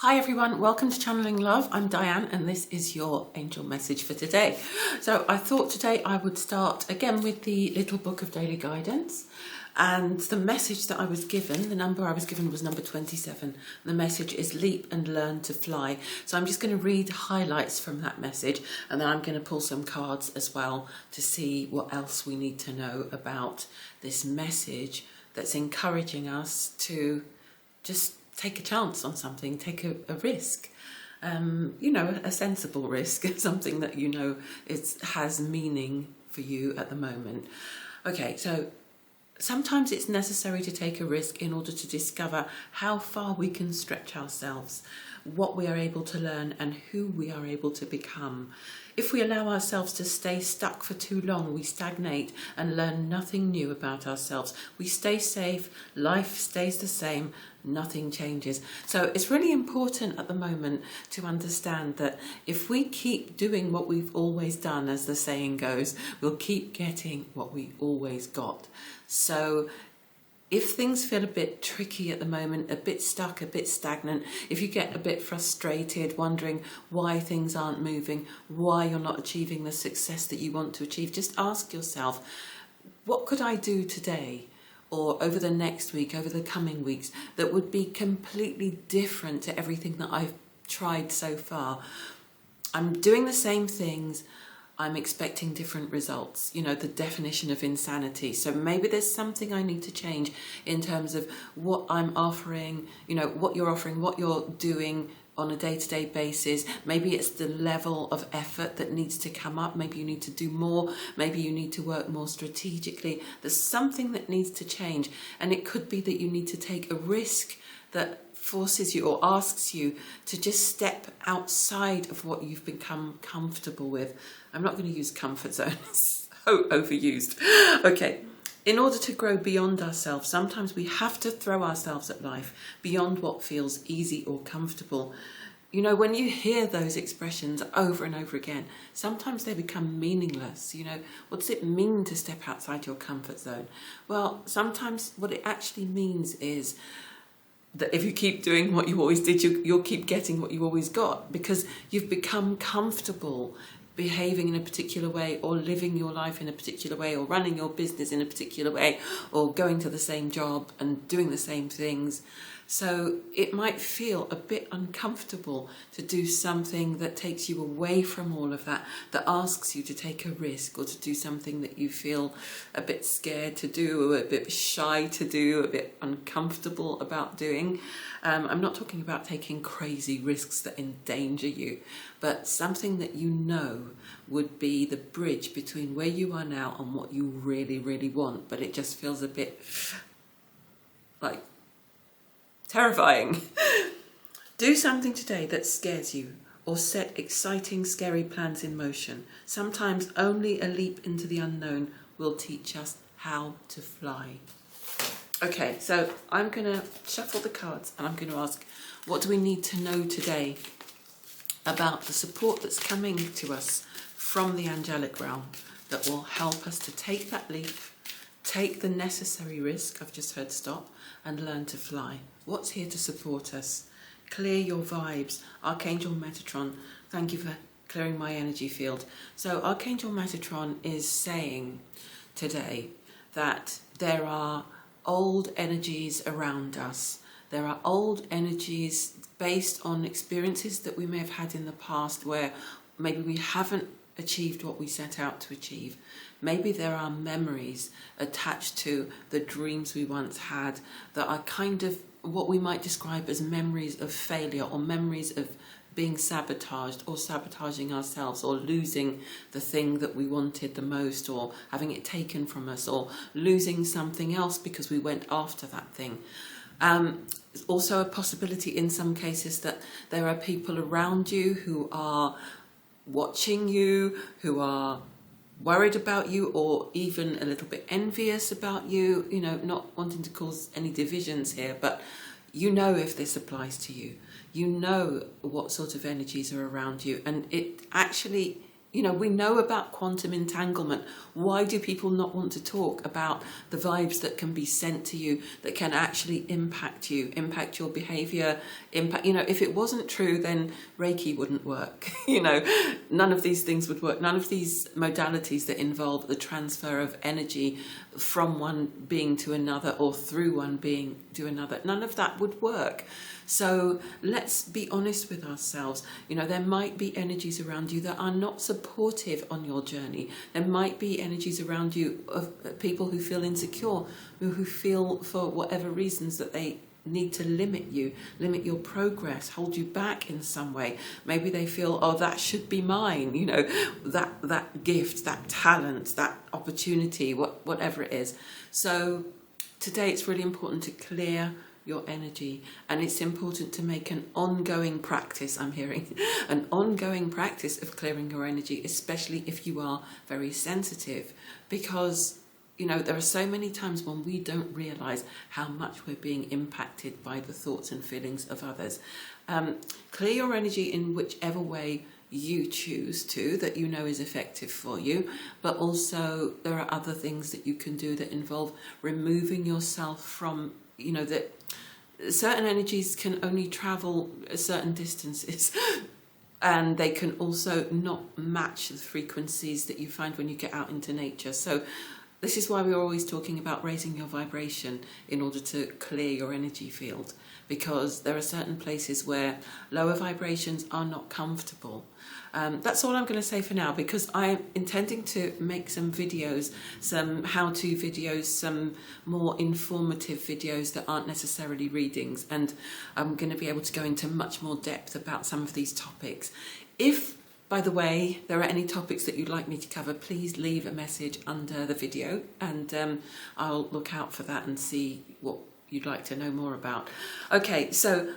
Hi everyone, welcome to Channeling Love. I'm Diane and this is your angel message for today. So I thought today I would start again with the little book of daily guidance, and the message that I was given, the number I was given was number 27. The message is leap and learn to fly. So I'm just going to read highlights from that message, and then I'm going to pull some cards as well to see what else we need to know about this message that's encouraging us to just take a chance on something, take a risk, a sensible risk, something that has meaning for you at the moment. Okay, so sometimes it's necessary to take a risk in order to discover how far we can stretch ourselves, what we are able to learn and who we are able to become. If we allow ourselves to stay stuck for too long, we stagnate and learn nothing new about ourselves. We stay safe, life stays the same, nothing changes. So it's really important at the moment to understand that if we keep doing what we've always done, as the saying goes, we'll keep getting what we always got. So if things feel a bit tricky at the moment, a bit stuck, a bit stagnant, if you get a bit frustrated, wondering why things aren't moving, why you're not achieving the success that you want to achieve, just ask yourself, what could I do today or over the next week, over the coming weeks, that would be completely different to everything that I've tried so far? I'm doing the same things, I'm expecting different results, the definition of insanity. So maybe there's something I need to change in terms of what I'm offering, what you're offering, what you're doing on a day-to-day basis. Maybe it's the level of effort that needs to come up. Maybe you need to do more. Maybe you need to work more strategically. There's something that needs to change. And it could be that you need to take a risk that forces you or asks you to just step outside of what you've become comfortable with. I'm not going to use comfort zone, it's so overused. Okay, in order to grow beyond ourselves, sometimes we have to throw ourselves at life beyond what feels easy or comfortable. When you hear those expressions over and over again, sometimes they become meaningless. What does it mean to step outside your comfort zone? Well, sometimes what it actually means is that if you keep doing what you always did, you'll keep getting what you always got, because you've become comfortable behaving in a particular way, or living your life in a particular way, or running your business in a particular way, or going to the same job and doing the same things. So it might feel a bit uncomfortable to do something that takes you away from all of that, that asks you to take a risk, or to do something that you feel a bit scared to do, or a bit shy to do, a bit uncomfortable about doing. I'm not talking about taking crazy risks that endanger you, but something that would be the bridge between where you are now and what you really, really want, but it just feels a bit like terrifying. Do something today that scares you, or set exciting, scary plans in motion. Sometimes only a leap into the unknown will teach us how to fly. Okay, so I'm going to shuffle the cards and I'm going to ask, what do we need to know today about the support that's coming to us from the angelic realm that will help us to take that leap, take the necessary risk, I've just heard stop, and learn to fly? What's here to support us? Clear your vibes. Archangel Metatron, thank you for clearing my energy field. So Archangel Metatron is saying today that there are old energies around us. There are old energies based on experiences that we may have had in the past where maybe we haven't achieved what we set out to achieve. Maybe there are memories attached to the dreams we once had that are kind of what we might describe as memories of failure, or memories of being sabotaged, or sabotaging ourselves, or losing the thing that we wanted the most, or having it taken from us, or losing something else because we went after that thing. There's also a possibility in some cases that there are people around you who are watching you, who are worried about you, or even a little bit envious about you, not wanting to cause any divisions here, but if this applies to you. What sort of energies are around you, and it actually You know, we know about quantum entanglement. Why do people not want to talk about the vibes that can be sent to you that can actually impact you, impact your behavior, impact, you know, if it wasn't true, then Reiki wouldn't work. You know, none of these things would work. None of these modalities that involve the transfer of energy from one being to another or through one being to another, none of that would work. So let's be honest with ourselves. You know, there might be energies around you that are not supportive on your journey. There might be energies around you of people who feel insecure, who feel for whatever reasons that they need to limit you, limit your progress, hold you back in some way. Maybe they feel, oh, that should be mine, you know, that gift, that talent, that opportunity, whatever it is. So today it's really important to clear your energy, and it's important to make an ongoing practice, I'm hearing, an ongoing practice of clearing your energy, especially if you are very sensitive, because you know, there are so many times when we don't realise how much we're being impacted by the thoughts and feelings of others. Clear your energy in whichever way you choose to, that you know is effective for you, but also there are other things that you can do that involve removing yourself from, you know, that certain energies can only travel certain distances. And they can also not match the frequencies that you find when you get out into nature. So this is why we're always talking about raising your vibration in order to clear your energy field, because there are certain places where lower vibrations are not comfortable. That's all I'm going to say for now, because I'm intending to make some videos, some how-to videos, some more informative videos that aren't necessarily readings, and I'm going to be able to go into much more depth about some of these topics. If, by the way, there are any topics that you'd like me to cover, please leave a message under the video, and I'll look out for that and see what you'd like to know more about. Okay, so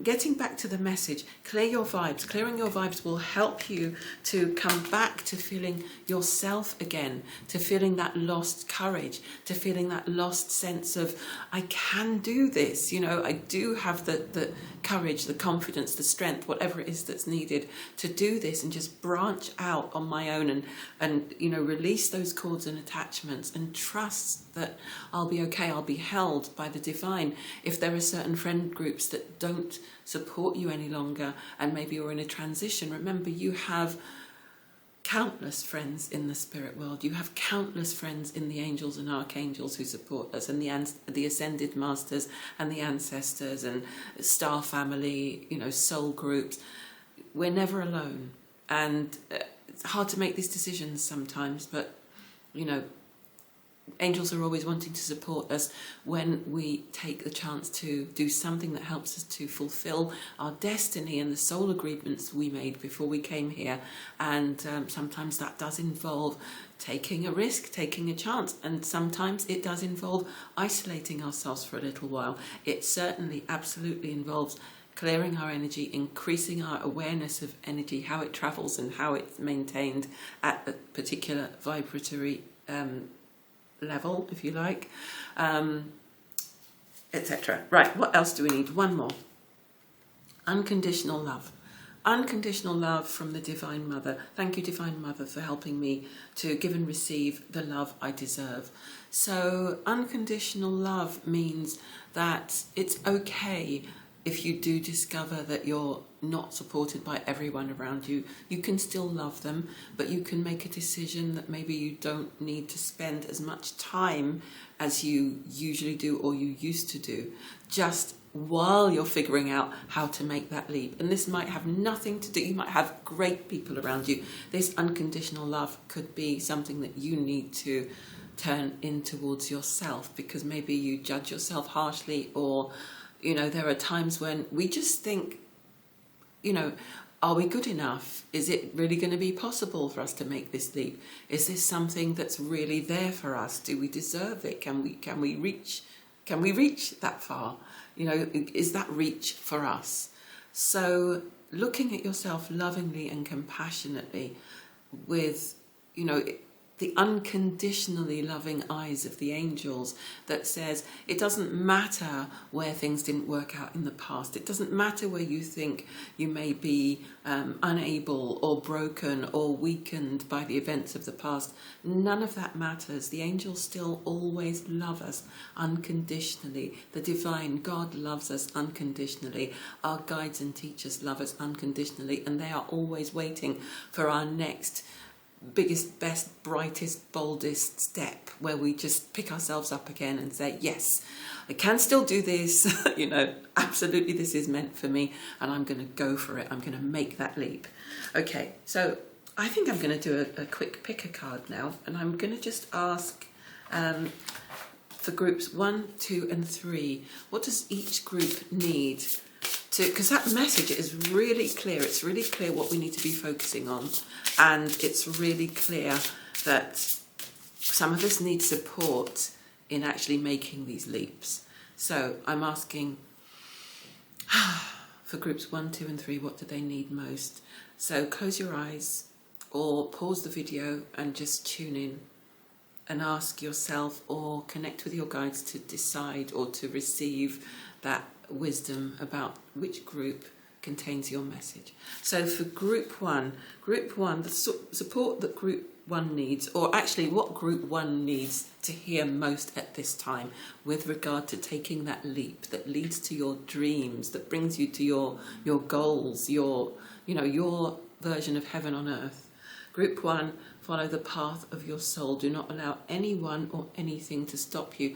getting back to the message, clear your vibes. Clearing your vibes will help you to come back to feeling yourself again, to feeling that lost courage, to feeling that lost sense of, I can do this, you know, I do have the courage, the confidence, the strength, whatever it is that's needed to do this and just branch out on my own and you know, release those cords and attachments and trust that I'll be okay, I'll be held by the divine. If there are certain friend groups that don't support you any longer and maybe you're in a transition, remember you have countless friends in the spirit world. You have countless friends in the angels and archangels who support us, and the ascended masters and the ancestors and star family, you know, soul groups. We're never alone, and it's hard to make these decisions sometimes, but you know, angels are always wanting to support us when we take the chance to do something that helps us to fulfill our destiny and the soul agreements we made before we came here. And sometimes that does involve taking a risk, taking a chance, and sometimes it does involve isolating ourselves for a little while. It certainly absolutely involves clearing our energy, increasing our awareness of energy, how it travels and how it's maintained at a particular vibratory level, if you like, etc. Right, what else do we need? One more. Unconditional love. Unconditional love from the Divine Mother. Thank you, Divine Mother, for helping me to give and receive the love I deserve. So unconditional love means that it's okay if you do discover that you're not supported by everyone around you. You can still love them, but you can make a decision that maybe you don't need to spend as much time as you usually do or you used to do, just while you're figuring out how to make that leap. And this might have nothing to do, you might have great people around you. This unconditional love could be something that you need to turn in towards yourself, because maybe you judge yourself harshly, or you know, there are times when we just think, you know, are we good enough? Is it really going to be possible for us to make this leap? Is this something that's really there for us? Do we deserve it? Can we reach that far? You know, is that reach for us? So looking at yourself lovingly and compassionately with, you know, the unconditionally loving eyes of the angels that says it doesn't matter where things didn't work out in the past. It doesn't matter where you think you may be unable or broken or weakened by the events of the past. None of that matters. The angels still always love us unconditionally. The divine God loves us unconditionally. Our guides and teachers love us unconditionally, and they are always waiting for our next biggest, best, brightest, boldest step where we just pick ourselves up again and say, yes, I can still do this. Absolutely, this is meant for me, and I'm going to go for it. I'm going to make that leap. Okay, so I think I'm going to do a quick pick a card now, and I'm going to just ask for groups 1, 2 and 3, what does each group need to, because that message is really clear. It's really clear what we need to be focusing on, and it's really clear that some of us need support in actually making these leaps. So I'm asking for groups 1, 2 and 3, what do they need most? So close your eyes or pause the video and just tune in and ask yourself or connect with your guides to decide or to receive that wisdom about which group contains your message. So for group 1, the support that group 1 needs, or actually what group 1 needs to hear most at this time with regard to taking that leap that leads to your dreams, that brings you to your goals, your version of heaven on earth. Group 1, follow the path of your soul. Do not allow anyone or anything to stop you.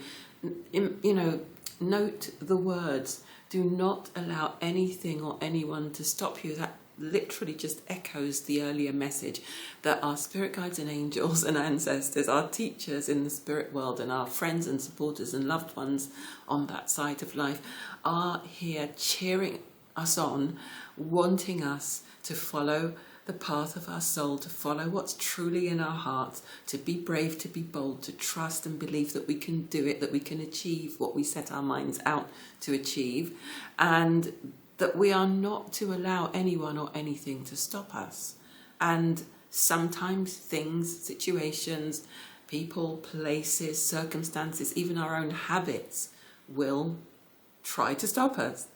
Note the words, do not allow anything or anyone to stop you. That literally just echoes the earlier message that our spirit guides and angels and ancestors, our teachers in the spirit world and our friends and supporters and loved ones on that side of life are here cheering us on, wanting us to follow the path of our soul, to follow what's truly in our hearts, to be brave, to be bold, to trust and believe that we can do it, that we can achieve what we set our minds out to achieve, and that we are not to allow anyone or anything to stop us. And sometimes things, situations, people, places, circumstances, even our own habits will try to stop us.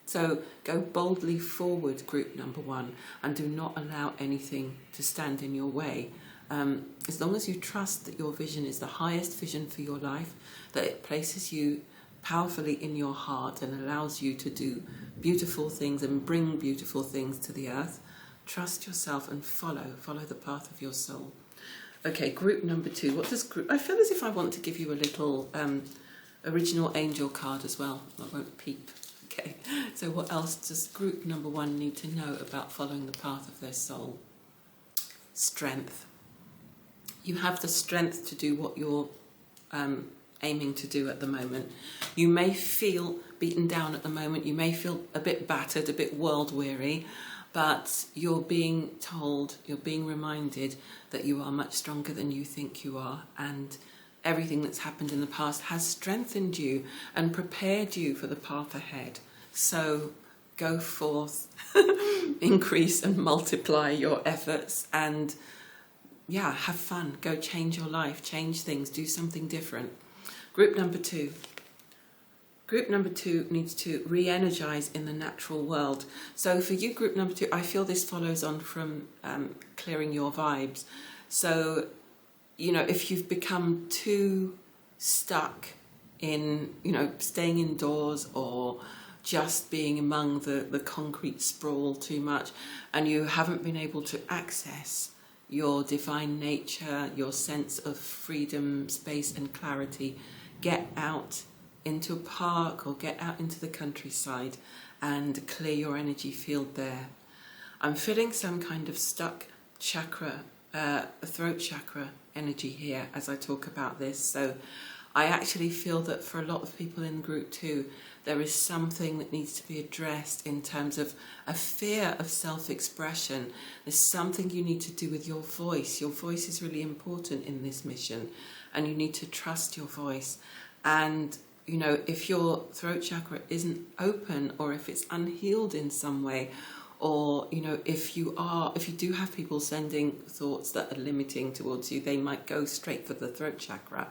So go boldly forward, group number 1, and do not allow anything to stand in your way. As long as you trust that your vision is the highest vision for your life, that it places you powerfully in your heart and allows you to do beautiful things and bring beautiful things to the earth, trust yourself and follow the path of your soul. Okay, group number 2. What does group... I feel as if I want to give you a little original angel card as well. I won't peep. Okay, so what else does group number 1 need to know about following the path of their soul? Strength. You have the strength to do what you're aiming to do at the moment. You may feel beaten down at the moment. You may feel a bit battered, a bit world weary, but you're being told, you're being reminded that you are much stronger than you think you are, and everything that's happened in the past has strengthened you and prepared you for the path ahead. So go forth, increase and multiply your efforts, and have fun. Go change your life, change things, do something different. Group number 2. Group number 2 needs to re-energize in the natural world. So for you, group number 2, I feel this follows on from clearing your vibes. So if you've become too stuck in, staying indoors or just being among the concrete sprawl too much, and you haven't been able to access your divine nature, your sense of freedom, space and clarity, get out into a park or get out into the countryside and clear your energy field there. I'm feeling some kind of stuck chakra, throat chakra energy here as I talk about this. So I actually feel that for a lot of people in group 2, there is something that needs to be addressed in terms of a fear of self-expression. There's something you need to do with your voice. Your voice is really important in this mission, and you need to trust your voice. And if your throat chakra isn't open, or if it's unhealed in some way, or if you do have people sending thoughts that are limiting towards you, they might go straight for the throat chakra.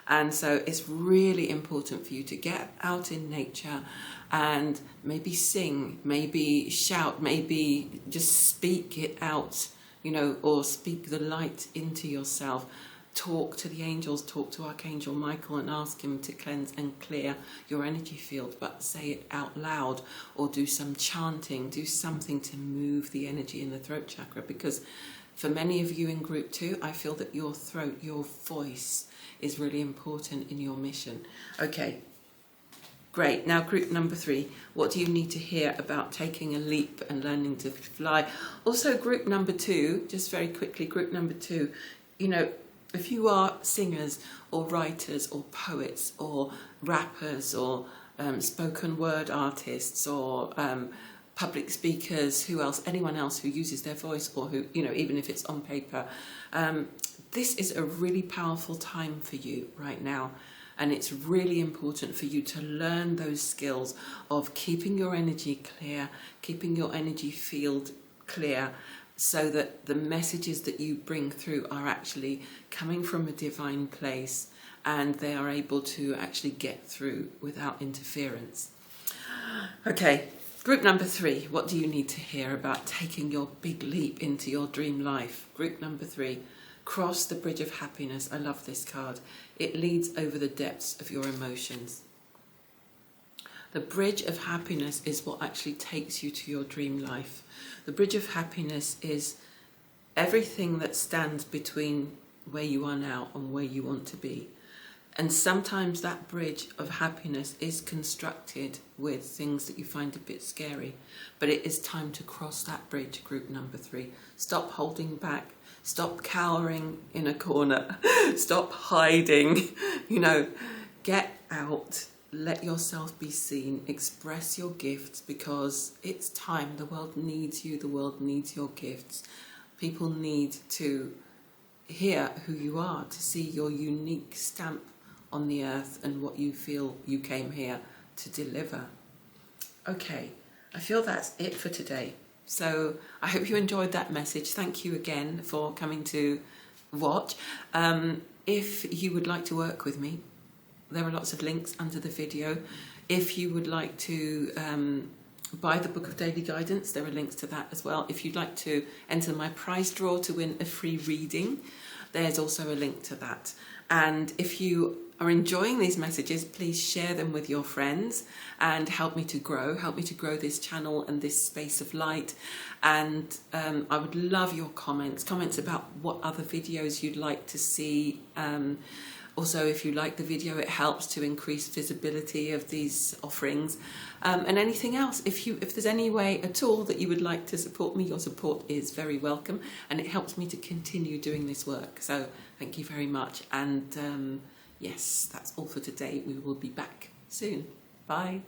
And so it's really important for you to get out in nature and maybe sing, maybe shout, maybe just speak it out, or speak the light into yourself. Talk to the angels, talk to Archangel Michael and ask him to cleanse and clear your energy field, but say it out loud, or do some chanting, do something to move the energy in the throat chakra, because for many of you in group 2, I feel that your throat, your voice is really important in your mission. Okay, great. Now group number 3, what do you need to hear about taking a leap and learning to fly? Also group number 2, just very quickly, group number 2, if you are singers or writers or poets or rappers or spoken word artists or public speakers, who else, anyone else who uses their voice, or who, even if it's on paper, this is a really powerful time for you right now. And it's really important for you to learn those skills of keeping your energy clear, keeping your energy field clear, so that the messages that you bring through are actually coming from a divine place and they are able to actually get through without interference. Okay, group number 3, what do you need to hear about taking your big leap into your dream life? Group number 3, cross the bridge of happiness. I love this card. It leads over the depths of your emotions. The bridge of happiness is what actually takes you to your dream life. The bridge of happiness is everything that stands between where you are now and where you want to be. And sometimes that bridge of happiness is constructed with things that you find a bit scary. But it is time to cross that bridge, group number 3. Stop holding back. Stop cowering in a corner. Stop hiding. Get out. Let yourself be seen, express your gifts, because it's time. The world needs you, the world needs your gifts. People need to hear who you are, to see your unique stamp on the earth and what you feel you came here to deliver. Okay, I feel that's it for today. So I hope you enjoyed that message. Thank you again for coming to watch. If you would like to work with me, there are lots of links under the video. If you would like to buy the Book of Daily Guidance, there are links to that as well. If you'd like to enter my prize draw to win a free reading, there's also a link to that. And if you are enjoying these messages, please share them with your friends and help me to grow this channel and this space of light. And I would love your comments about what other videos you'd like to see. Also, if you like the video, it helps to increase visibility of these offerings. And anything else, if there's any way at all that you would like to support me, your support is very welcome, and it helps me to continue doing this work. So thank you very much. And yes, that's all for today. We will be back soon. Bye.